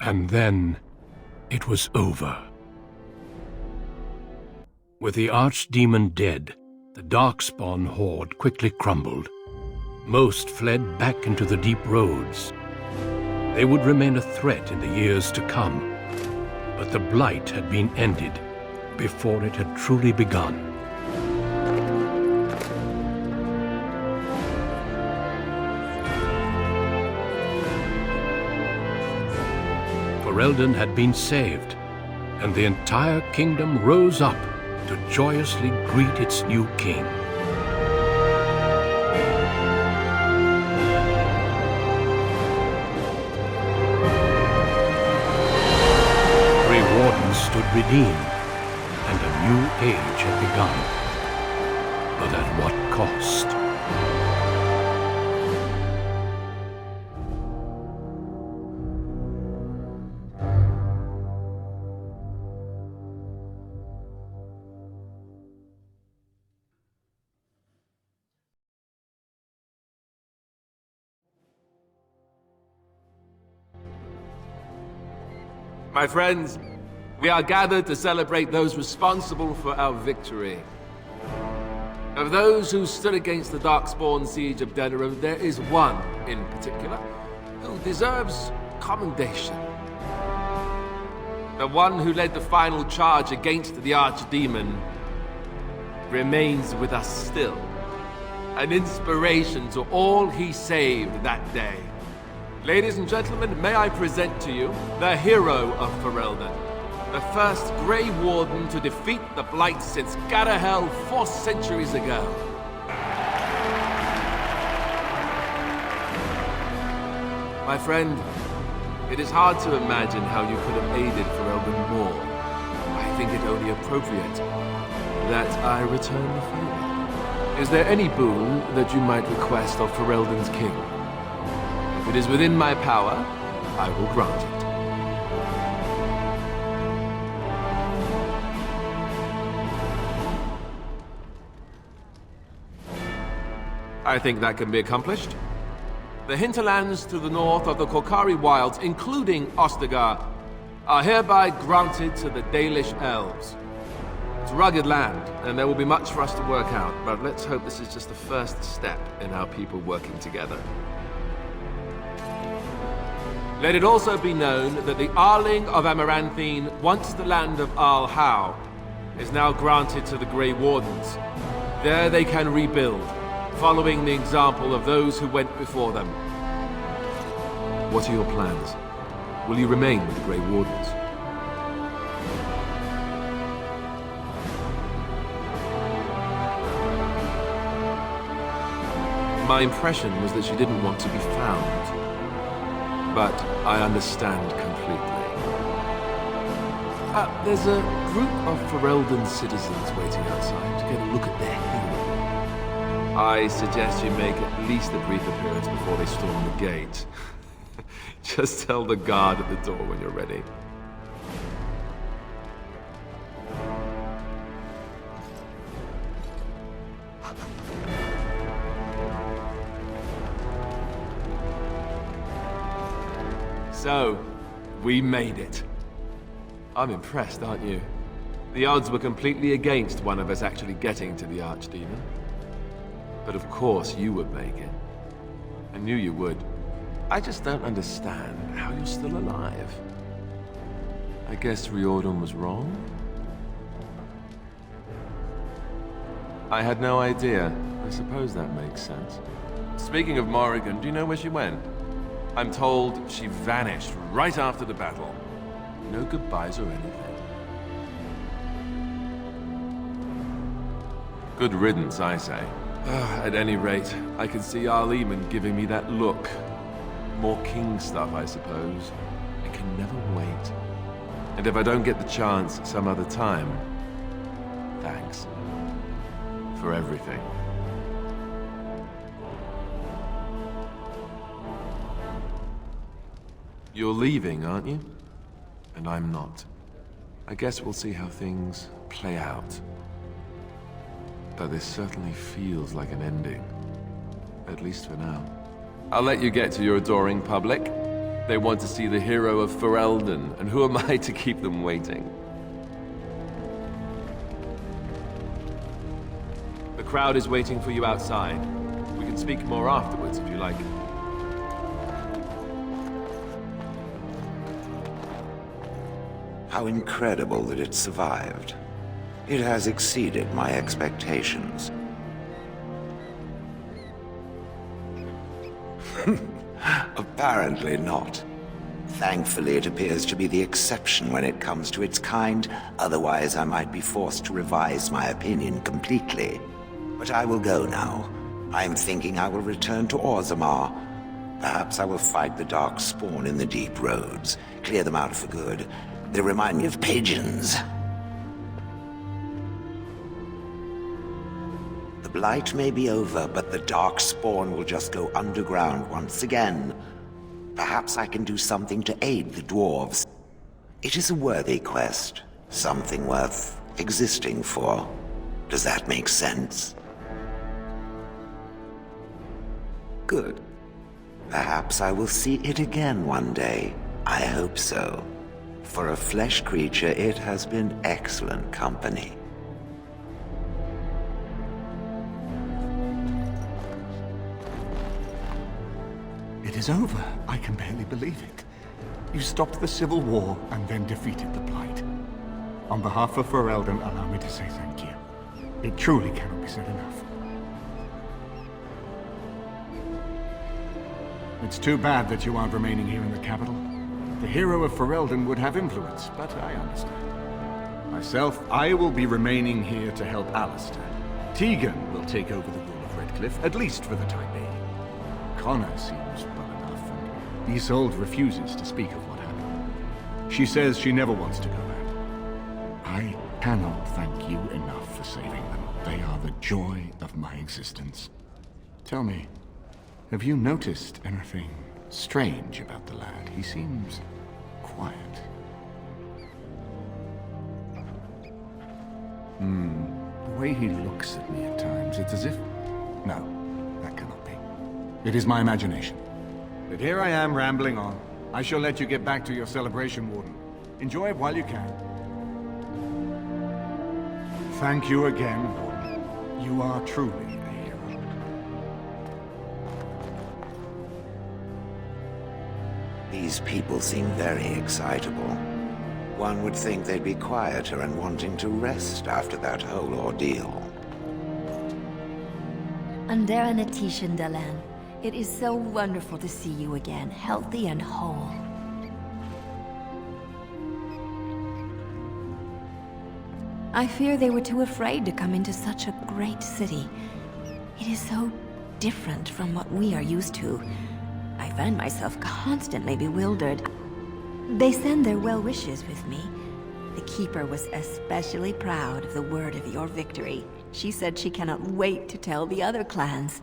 And then, it was over. With the archdemon dead, the Darkspawn horde quickly crumbled. Most fled back into the deep roads. They would remain a threat in the years to come, but the Blight had been ended before it had truly begun. Ferelden had been saved, and the entire kingdom rose up to joyously greet its new king. Grey Wardens stood redeemed, and a new age had begun. But at what cost? My friends, we are gathered to celebrate those responsible for our victory. Of those who stood against the Darkspawn siege of Denerim, there is one in particular who deserves commendation. The one who led the final charge against the Archdemon remains with us still, an inspiration to all he saved that day. Ladies and gentlemen, may I present to you the hero of Ferelden, the first Grey Warden to defeat the Blight since Garahel 4 centuries ago. My friend, it is hard to imagine how you could have aided Ferelden more. I think it only appropriate that I return the favor. Is there any boon that you might request of Ferelden's king? If it is within my power, I will grant it. I think that can be accomplished. The hinterlands to the north of the Korcari Wilds, including Ostagar, are hereby granted to the Dalish Elves. It's rugged land, and there will be much for us to work out, but let's hope this is just the first step in our people working together. Let it also be known that the Arling of Amaranthine, once the land of Arl-How, is now granted to the Grey Wardens. There they can rebuild, following the example of those who went before them. What are your plans? Will you remain with the Grey Wardens? My impression was that she didn't want to be found. But I understand completely. There's a group of Ferelden citizens waiting outside to get a look at their hero. I suggest you make at least a brief appearance before they storm the gate. Just tell the guard at the door when you're ready. So, we made it. I'm impressed, aren't you? The odds were completely against one of us actually getting to the Archdemon. But of course you would make it. I knew you would. I just don't understand how you're still alive. I guess Riordan was wrong? I had no idea. I suppose that makes sense. Speaking of Morrigan, do you know where she went? I'm told she vanished right after the battle. No goodbyes or anything. Good riddance, I say. At any rate, I can see Arleman giving me that look. More king stuff, I suppose. I can never wait. And if I don't get the chance some other time, thanks. For everything. You're leaving, aren't you? And I'm not. I guess we'll see how things play out. But this certainly feels like an ending. At least for now. I'll let you get to your adoring public. They want to see the hero of Ferelden, and who am I to keep them waiting? The crowd is waiting for you outside. We can speak more afterwards if you like. How incredible that it survived. It has exceeded my expectations. Apparently not. Thankfully, it appears to be the exception when it comes to its kind. Otherwise, I might be forced to revise my opinion completely. But I will go now. I am thinking I will return to Orzammar. Perhaps I will fight the Dark Spawn in the deep roads, clear them out for good. They remind me of Pagens. The Blight may be over, but the Dark Spawn will just go underground once again. Perhaps I can do something to aid the dwarves. It is a worthy quest, something worth existing for. Does that make sense? Good. Perhaps I will see it again one day. I hope so. For a flesh creature, it has been excellent company. It is over. I can barely believe it. You stopped the Civil War and then defeated the Blight. On behalf of Ferelden, allow me to say thank you. It truly cannot be said enough. It's too bad that you aren't remaining here in the capital. The hero of Ferelden would have influence, but I understand. Myself, I will be remaining here to help Alistair. Tegan will take over the rule of Redcliffe, at least for the time being. Connor seems well enough, and Isolde refuses to speak of what happened. She says she never wants to go back. I cannot thank you enough for saving them. They are the joy of my existence. Tell me, have you noticed anything strange about the lad? He seems quiet. The way he looks at me at times, it's as if... No, that cannot be. It is my imagination. But here I am rambling on. I shall let you get back to your celebration, Warden. Enjoy it while you can. Thank you again, Warden. You are truly a hero. These people seem very excitable. One would think they'd be quieter and wanting to rest after that whole ordeal. ReinaDCD, Dalan. It is so wonderful to see you again, healthy and whole. I fear they were too afraid to come into such a great city. It is so different from what we are used to. I find myself constantly bewildered. They send their well wishes with me. The Keeper was especially proud of the word of your victory. She said she cannot wait to tell the other clans.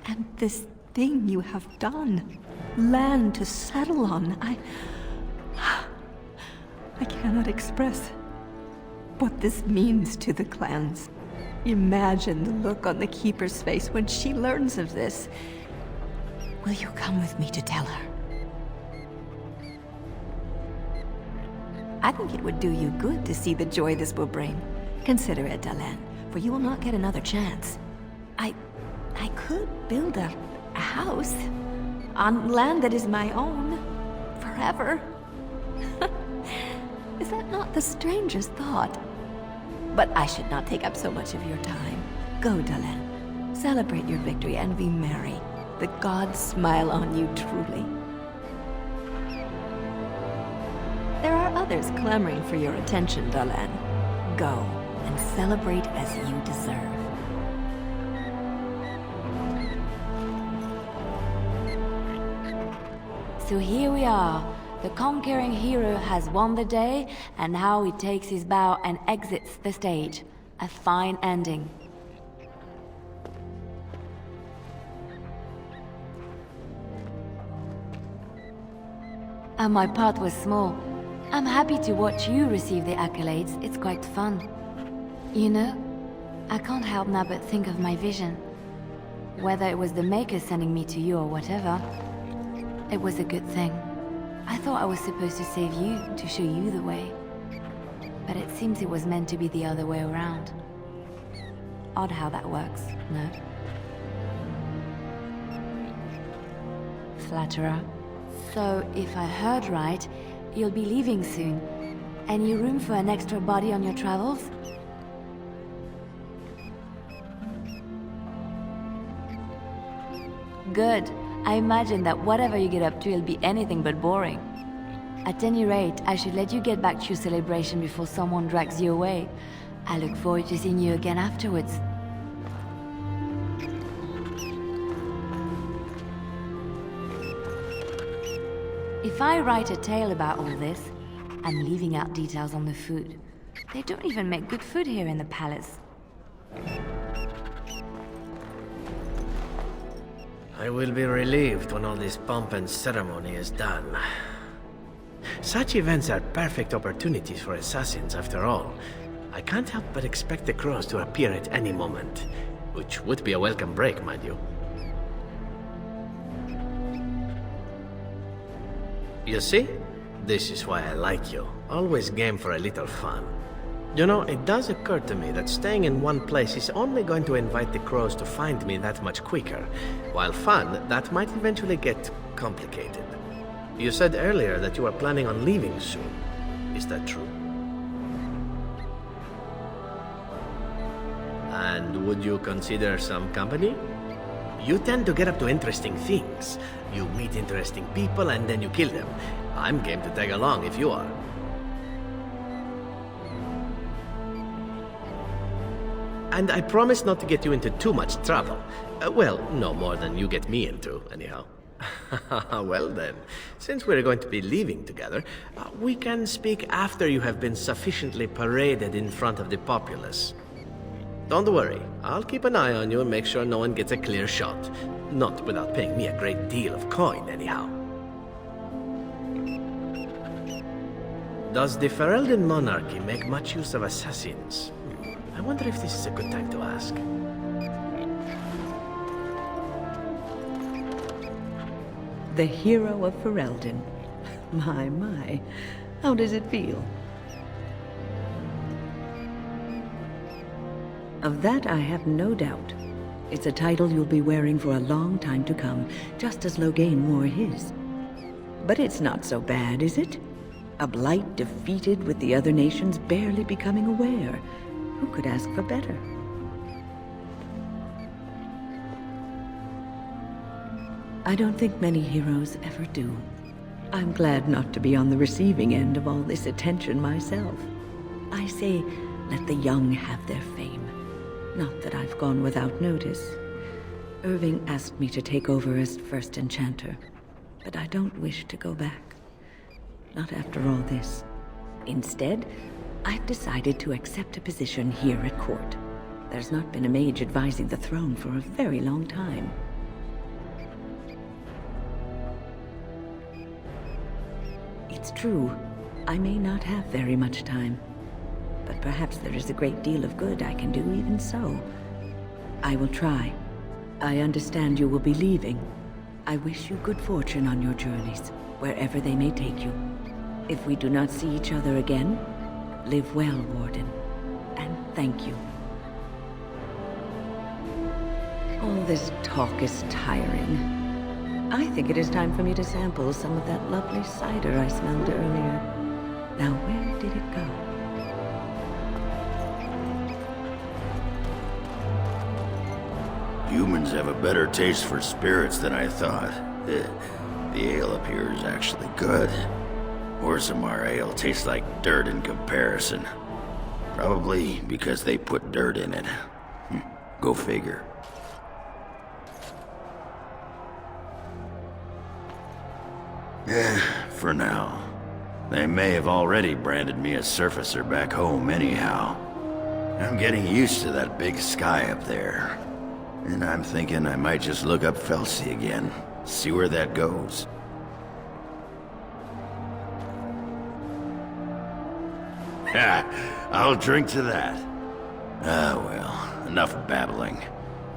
And this thing you have done, land to settle on, I cannot express what this means to the clans. Imagine the look on the Keeper's face when she learns of this. Will you come with me to tell her? I think it would do you good to see the joy this will bring. Consider it, Dalan, for you will not get another chance. I could build a house on land that is my own forever. Is that not the strangest thought? But I should not take up so much of your time. Go, Dalan. Celebrate your victory and be merry. The gods smile on you truly. There are others clamoring for your attention, Dalan. Go and celebrate as you deserve. So here we are. The conquering hero has won the day, and now he takes his bow and exits the stage. A fine ending. And my part was small. I'm happy to watch you receive the accolades. It's quite fun. You know, I can't help now but think of my vision. Whether it was the Maker sending me to you or whatever, it was a good thing. I thought I was supposed to save you, to show you the way. But it seems it was meant to be the other way around. Odd how that works, no? Flatterer. So, if I heard right, you'll be leaving soon. Any room for an extra body on your travels? Good. I imagine that whatever you get up to will be anything but boring. At any rate, I should let you get back to your celebration before someone drags you away. I look forward to seeing you again afterwards. If I write a tale about all this, I'm leaving out details on the food. They don't even make good food here in the palace. I will be relieved when all this pomp and ceremony is done. Such events are perfect opportunities for assassins, after all. I can't help but expect the crows to appear at any moment, which would be a welcome break, mind you. You see? This is why I like you. Always game for a little fun. You know, it does occur to me that staying in one place is only going to invite the crows to find me that much quicker, while fun, that might eventually get complicated. You said earlier that you are planning on leaving soon. Is that true? And would you consider some company? You tend to get up to interesting things. You meet interesting people and then you kill them. I'm game to tag along if you are. And I promise not to get you into too much trouble. Well, no more than you get me into, anyhow. Well then, since we're going to be leaving together, we can speak after you have been sufficiently paraded in front of the populace. Don't worry, I'll keep an eye on you and make sure no one gets a clear shot. Not without paying me a great deal of coin, anyhow. Does the Ferelden monarchy make much use of assassins? I wonder if this is a good time to ask. The hero of Ferelden. My. How does it feel? Of that I have no doubt. It's a title you'll be wearing for a long time to come, just as Loghain wore his. But it's not so bad, is it? A Blight defeated with the other nations barely becoming aware. Who could ask for better? I don't think many heroes ever do. I'm glad not to be on the receiving end of all this attention myself. I say, let the young have their fame. Not that I've gone without notice. Irving asked me to take over as first enchanter, but I don't wish to go back. Not after all this. Instead, I've decided to accept a position here at court. There's not been a mage advising the throne for a very long time. It's true, I may not have very much time, but perhaps there is a great deal of good I can do even so. I will try. I understand you will be leaving. I wish you good fortune on your journeys, wherever they may take you. If we do not see each other again, live well, Warden, and thank you. All this talk is tiring. I think it is time for me to sample some of that lovely cider I smelled earlier. Now, where did it go? Humans have a better taste for spirits than I thought. The ale up here is actually good. Orzammar ale tastes like dirt in comparison. Probably because they put dirt in it. Go figure. For now. They may have already branded me a surfacer back home anyhow. I'm getting used to that big sky up there. And I'm thinking I might just look up Felsi again. See where that goes. Ha! I'll drink to that. Ah, well, enough babbling.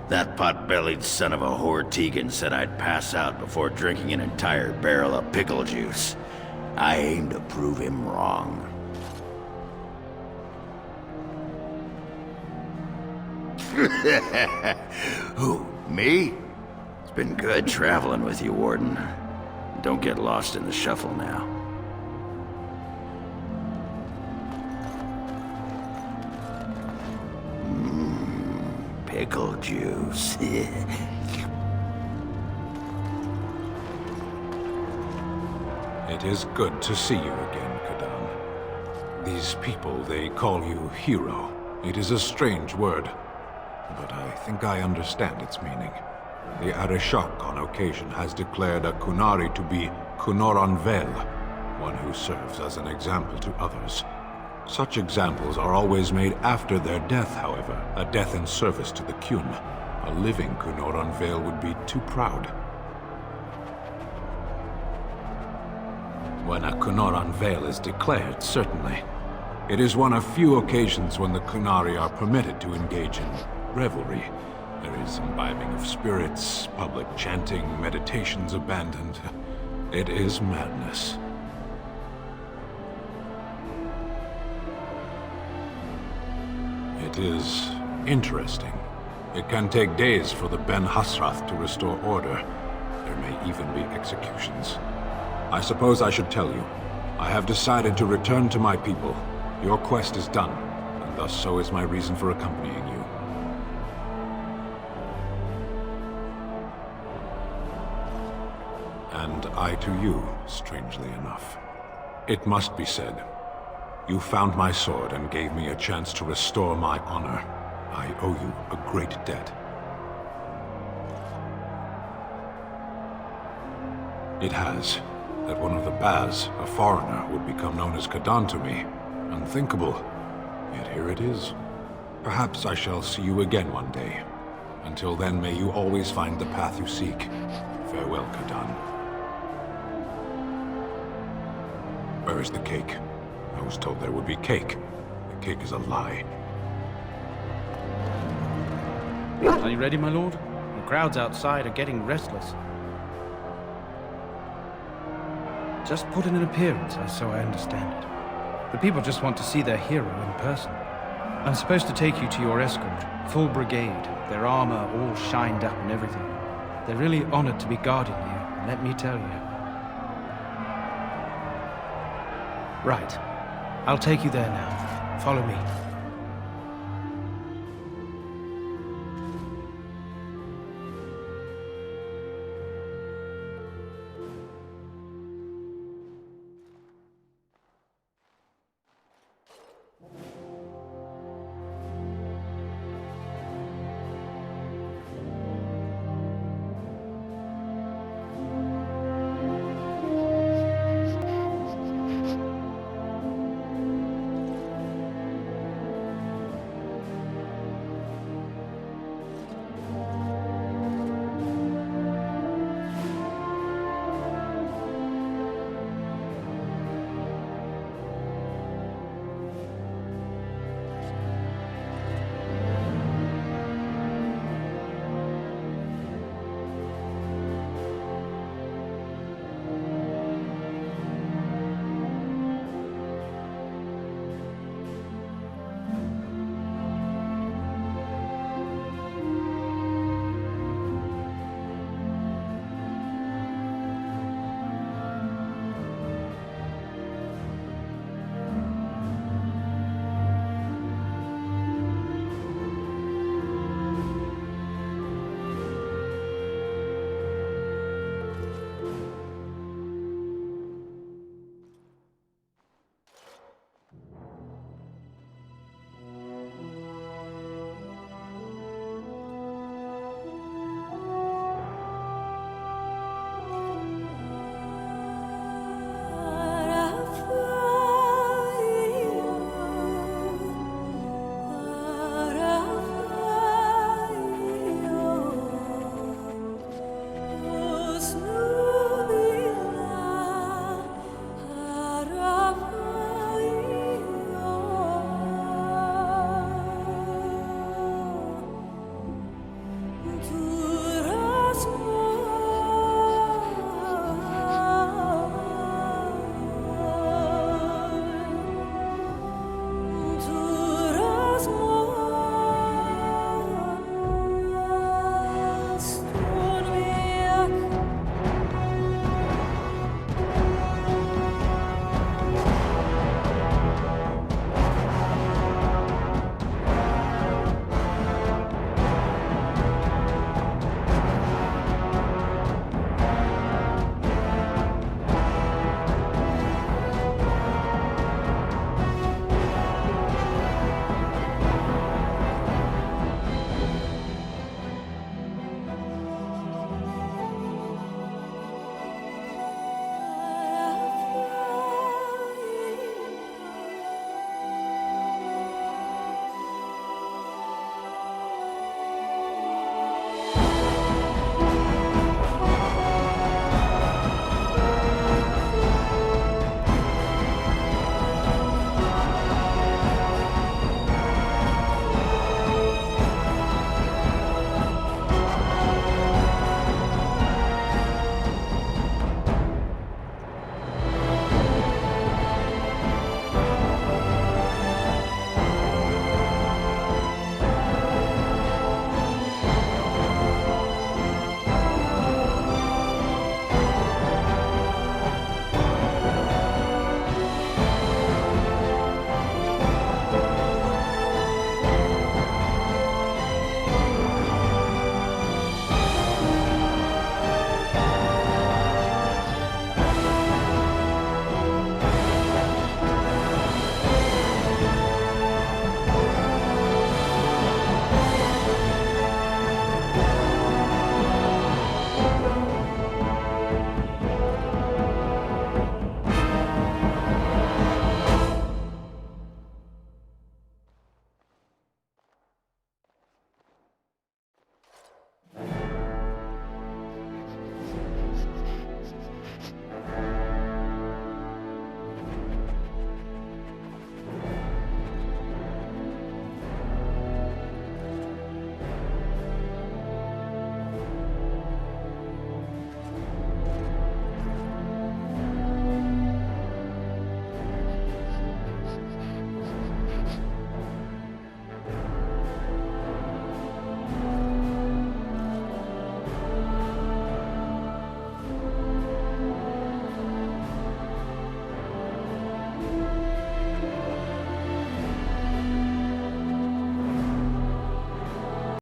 That pot-bellied son of a whore Tegan said I'd pass out before drinking an entire barrel of pickle juice. I aim to prove him wrong. Who, me? It's been good traveling with you, Warden. Don't get lost in the shuffle now. Pickle juice. It is good to see you again, Kadan. These people, they call you hero. It is a strange word, but I think I understand its meaning. The Arishok on occasion has declared a Kunari to be Anvil, one who serves as an example to others. Such examples are always made after their death, however, a death in service to the Kyun. A living Anvil would be too proud. When a Anvil is declared, certainly. It is one of few occasions when the Kunari are permitted to engage in revelry. There is imbibing of spirits, public chanting, meditations abandoned. It is madness. It is interesting. It can take days for the Ben Hasrath to restore order. There may even be executions. I suppose I should tell you. I have decided to return to my people. Your quest is done, and thus so is my reason for accompanying you. And I to you, strangely enough. It must be said, you found my sword and gave me a chance to restore my honor. I owe you a great debt. It has. That one of the Baz, a foreigner, would become known as Kadan to me. Unthinkable. Yet here it is. Perhaps I shall see you again one day. Until then, may you always find the path you seek. Farewell, Kadan. Where is the cake? I was told there would be cake. The cake is a lie. Are you ready, my lord? The crowds outside are getting restless. Just put in an appearance, so I understand it. The people just want to see their hero in person. I'm supposed to take you to your escort, full brigade, their armor all shined up and everything. They're really honored to be guarding you, let me tell you. Right. I'll take you there now. Follow me.